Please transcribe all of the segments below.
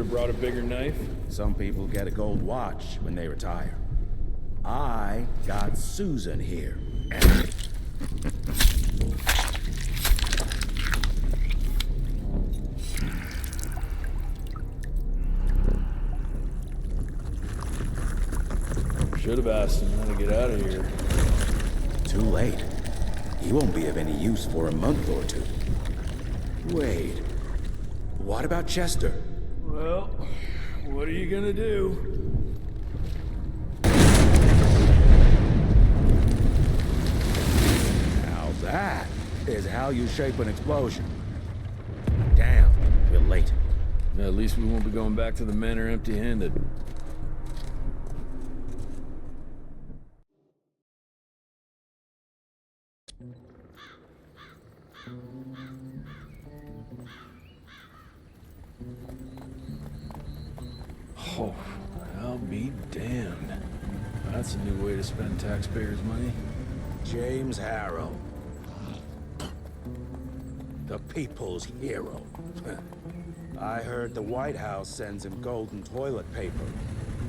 have brought a bigger knife? Some people get a gold watch when they retire. I got Susan here. Should have asked him how to get out of here. Too late. He won't be of any use for a month or two. Wait. What about Chester? Well, what are you gonna do? Now that is how you shape an explosion. Damn, we're late. At least we won't be going back to the manor empty-handed. Oh, I'll be damned. That's a new way to spend taxpayers' money. James Harrow. The people's hero. I heard the White House sends him golden toilet paper.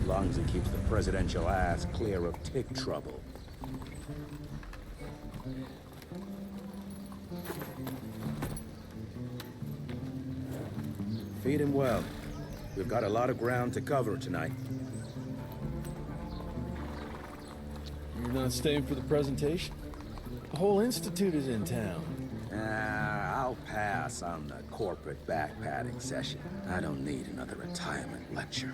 As long as he keeps the presidential ass clear of tick trouble. Feed him well. We've got a lot of ground to cover tonight. You're not staying for the presentation? The whole institute is in town. I'll pass on the corporate backpatting session. I don't need another retirement lecture.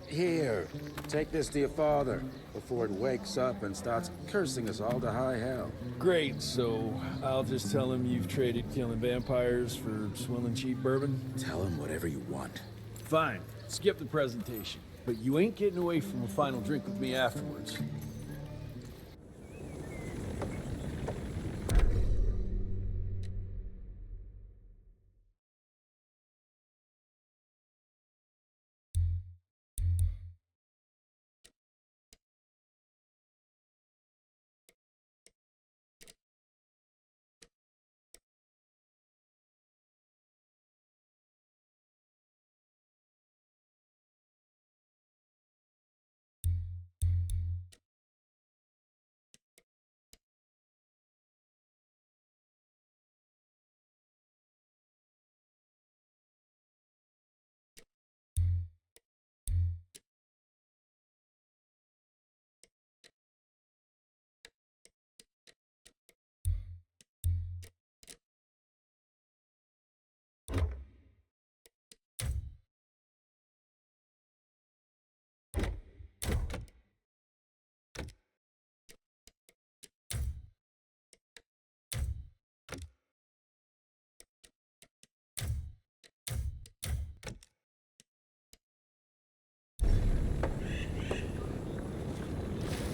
Here, take this to your father before it wakes up and starts cursing us all to high hell. Great, so I'll just tell him you've traded killing vampires for swilling cheap bourbon? Tell him whatever you want. Fine, skip the presentation. But you ain't getting away from a final drink with me afterwards.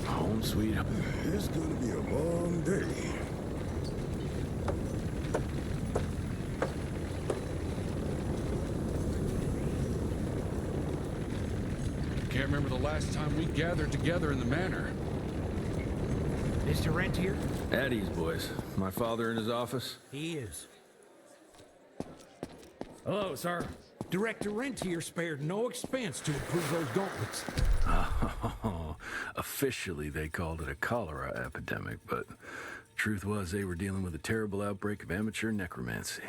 Home sweet home. It's gonna be a long day. Can't remember the last time we gathered together in the manor. Mr. Rentier? At ease, boys. My father in his office? He is. Hello, sir. Director Rentier spared no expense to approve those gauntlets. Oh, officially they called it a cholera epidemic, but truth was they were dealing with a terrible outbreak of amateur necromancy.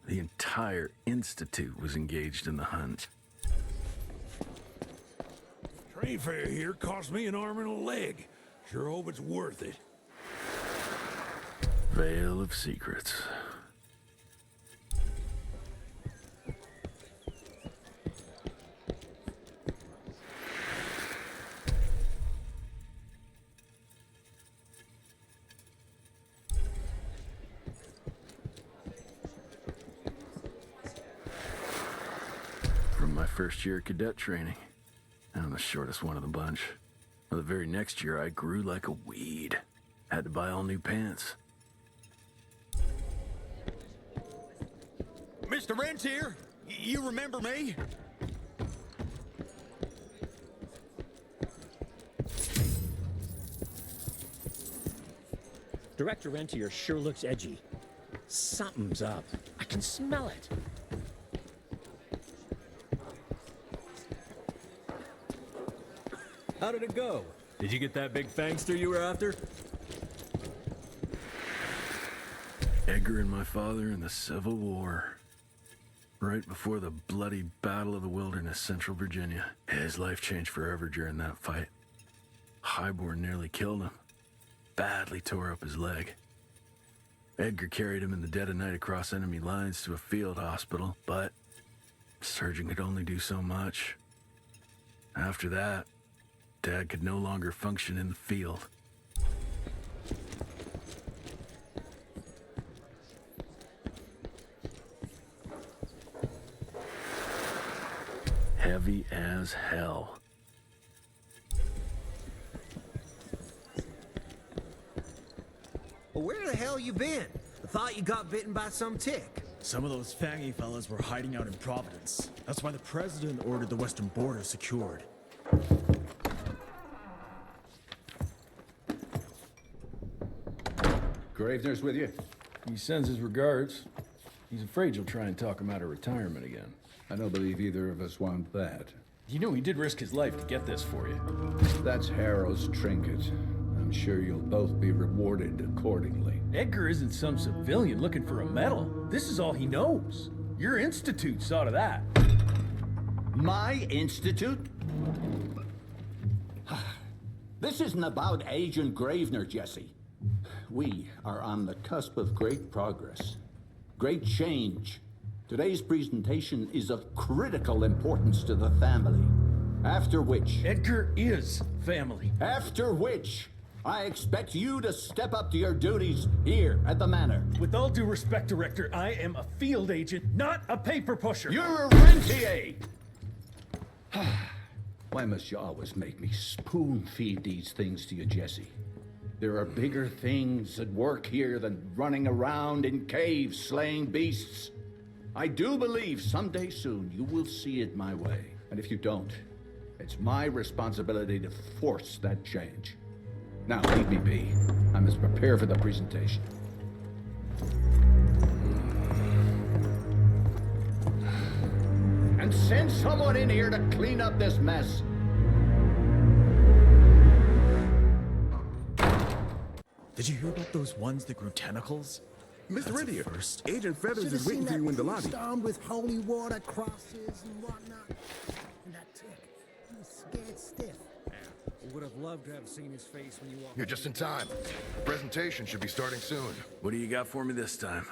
The entire institute was engaged in the hunt. Train fare here cost me an arm and a leg. Sure hope it's worth it. Veil of secrets. From my first year of cadet training. I'm the shortest one of the bunch. Well, the very next year, I grew like a weed. Had to buy all new pants. Mr. Rentier, you remember me? Director Rentier sure looks edgy. Something's up. I can smell it. How did it go? Did you get that big fangster you were after? Edgar and my father in the Civil War. Right before the bloody Battle of the Wilderness, Central Virginia. His life changed forever during that fight. Highborn nearly killed him. Badly tore up his leg. Edgar carried him in the dead of night across enemy lines to a field hospital, but the surgeon could only do so much. After that, Dad could no longer function in the field. Heavy as hell. Well, where the hell you been? I thought you got bitten by some tick. Some of those fangy fellas were hiding out in Providence. That's why the president ordered the western border secured. Gravener's with you? He sends his regards. He's afraid you'll try and talk him out of retirement again. I don't believe either of us want that. You know he did risk his life to get this for you. That's Harrow's trinket. I'm sure you'll both be rewarded accordingly. Edgar isn't some civilian looking for a medal. This is all he knows. Your institute saw to that. My institute? This isn't about Agent Gravener, Jesse. We are on the cusp of great progress, great change. Today's presentation is of critical importance to the family. After which... Edgar is family. After which, I expect you to step up to your duties here at the manor. With all due respect, Director, I am a field agent, not a paper pusher. You're a rentier! Why must you always make me spoon-feed these things to you, Jesse? There are bigger things at work here than running around in caves slaying beasts. I do believe someday soon you will see it my way. And if you don't, it's my responsibility to force that change. Now, leave me be. I must prepare for the presentation. And send someone in here to clean up this mess. Did you hear about those ones that grew tentacles? Mr. Radio, First. Agent Feathers Should've is waiting seen for that you in the priest lobby. armed with holy water, crosses, and whatnot. And that tick, he was scared stiff. Would have loved to have seen his face when you walked. You're just in time. The presentation should be starting soon. What do you got for me this time?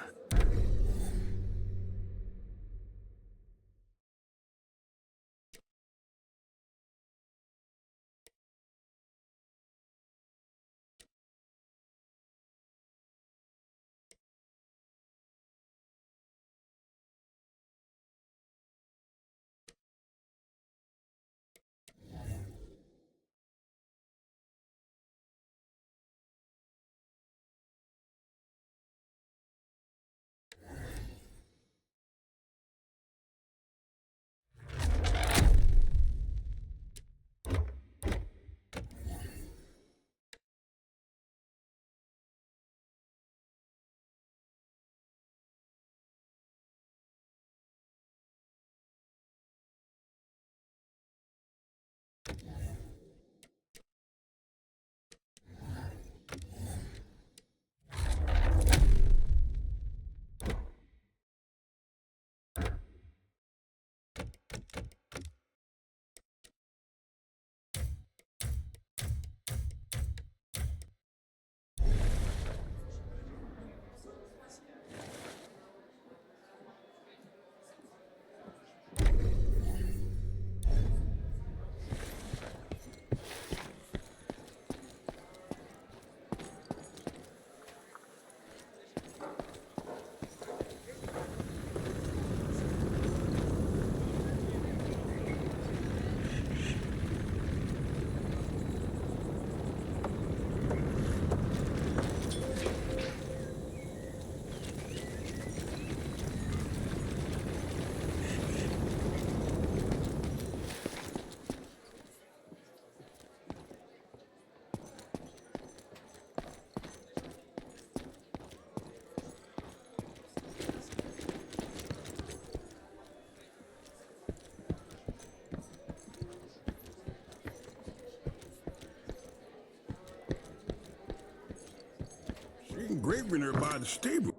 engraver by the stable.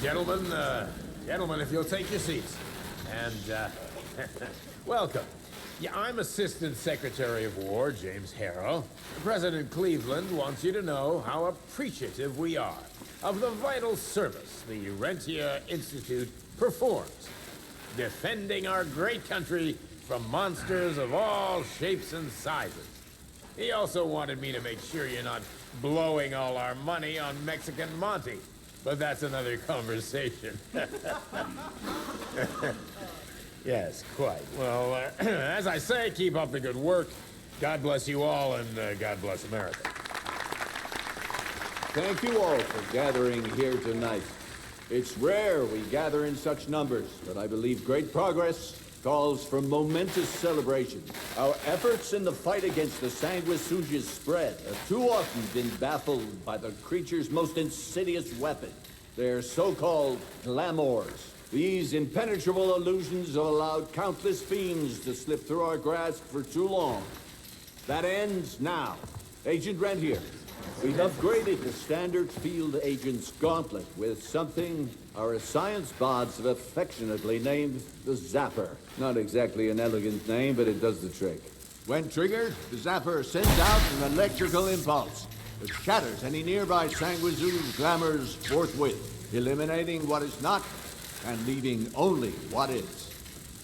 Gentlemen, if you'll take your seats. And, welcome. Yeah, I'm Assistant Secretary of War, James Harrow. President Cleveland wants you to know how appreciative we are of the vital service the Rentia Institute performs, defending our great country from monsters of all shapes and sizes. He also wanted me to make sure you're not blowing all our money on Mexican Monty. But that's another conversation. Yes, quite. Well, as I say, keep up the good work. God bless you all, and God bless America. Thank you all for gathering here tonight. It's rare we gather in such numbers, but I believe great progress calls for momentous celebration. Our efforts in the fight against the sanguisuga's spread have too often been baffled by the creature's most insidious weapon, their so-called glamours. These impenetrable illusions have allowed countless fiends to slip through our grasp for too long. That ends now. Agent Rentier, we've upgraded the standard field agent's gauntlet with something our science bots have affectionately named the Zapper. Not exactly an elegant name, but it does the trick. When triggered, the Zapper sends out an electrical impulse that shatters any nearby sanguisuga's glamours forthwith, eliminating what is not and leaving only what is.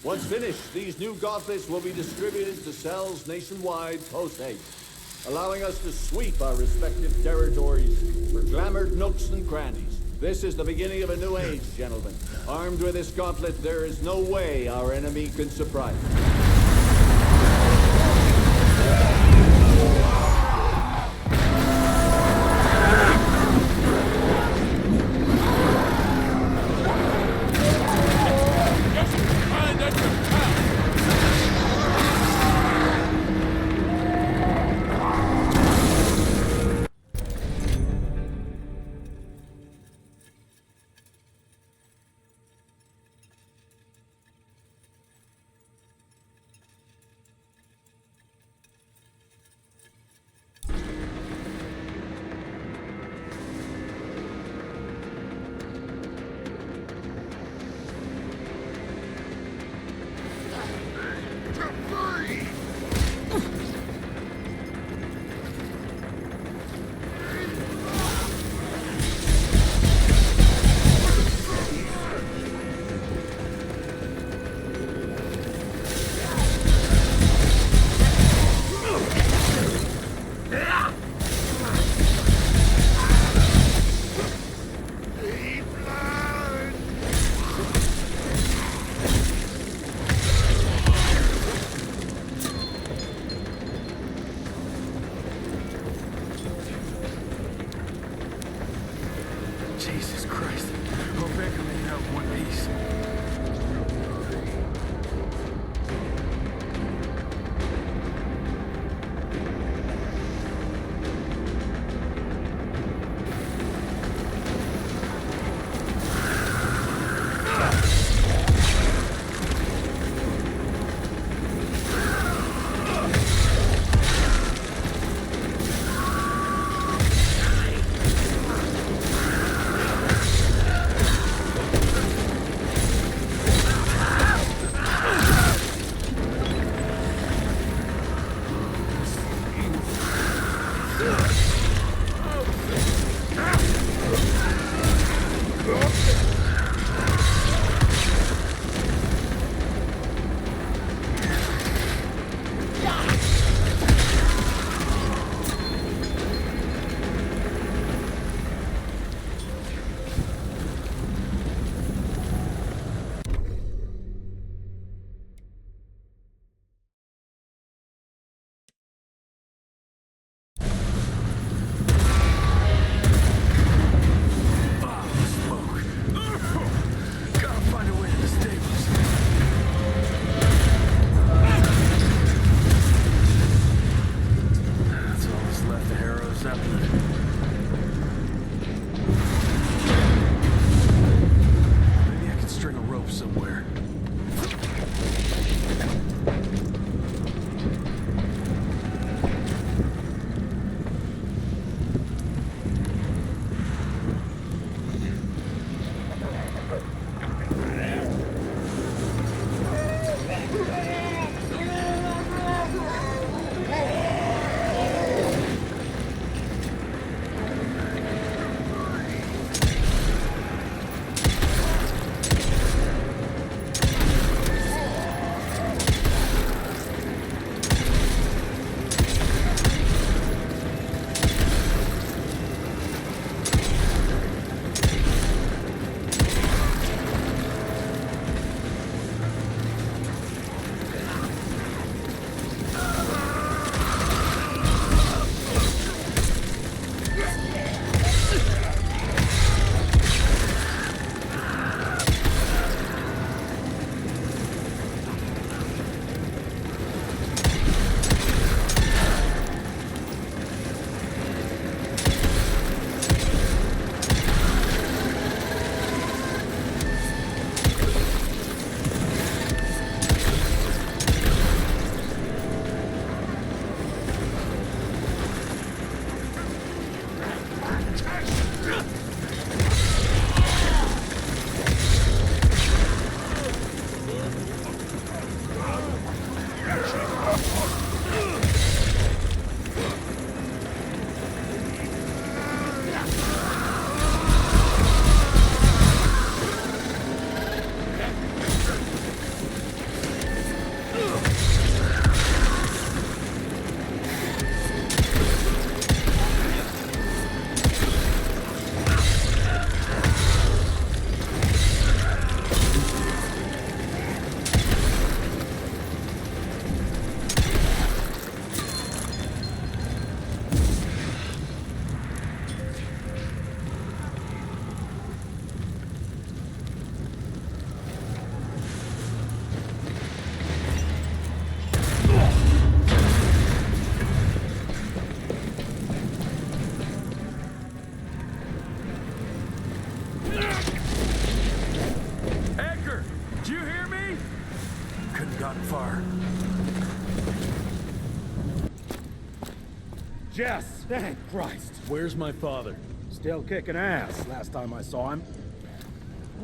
Once finished, these new gauntlets will be distributed to cells nationwide post-haste, allowing us to sweep our respective territories for glamoured nooks and crannies. This is the beginning of a new age, gentlemen. Armed with this gauntlet, there is no way our enemy can surprise us. Jesus Christ. Hope I can make it out in one piece. far. Jess, thank Christ. Where's my father? Still kicking ass last time I saw him.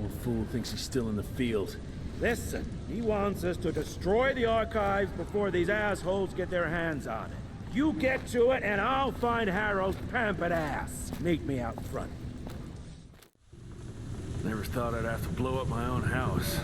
Old fool thinks he's still in the field. Listen, he wants us to destroy the archives before these assholes get their hands on it. You get to it, and I'll find Harrow's pampered ass. Meet me out front. Never thought I'd have to blow up my own house.